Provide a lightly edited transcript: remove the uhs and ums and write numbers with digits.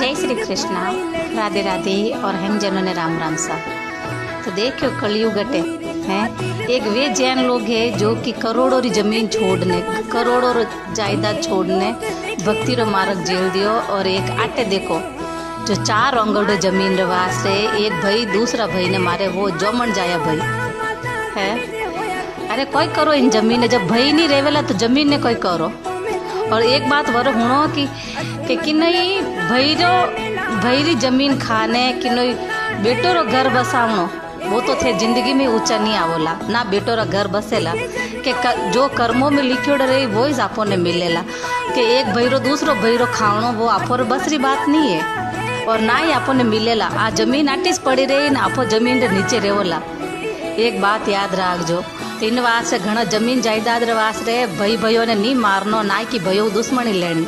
जय श्री कृष्णा, राधे राधे और हम जनों ने राम राम सा। तो देखो कलयुग अटे हैं, एक वे जैन लोग हैं जो कि करोड़ों री जमीन छोड़ने, करोड़ों रो जायदाद छोड़ने भक्ति रो मार्ग जेल दियो। और एक आटे देखो जो 4 अंगड़े जमीन रे वास्ते एक भाई दूसरा भाई ने मारे, वो जमन जाया भाई है। अरे कोई करो इन जमीन ने, जब भाई नहीं रेवेला तो जमीन ने कोई करो। और एक बात वर हुणो कि नहीं भैरी जमीन खाने कि नहीं बेटो रो घर बसावणो, वो तो थे जिंदगी में ऊंचा नहीं आवोला ना। बेटो रो घर बसेला कि जो कर्मों में लिखियोड़ रही वो ही आपो ने मिलेला। कि एक भैरो दूसरो भैरो खावणो वो आपो रो बसरी बात नहीं है, और ना ही आपो ने मिलेला। आ जमीन आटीज पड़ी रही ना, आपो जमीन रे नीचे रेवोला। एक बात याद रखजो, 3 वास से घना जमीन जायदाद रे वास रे भाई भाइयों ने नहीं मारनो, ना कि भाइयों दुश्मनी लेनी।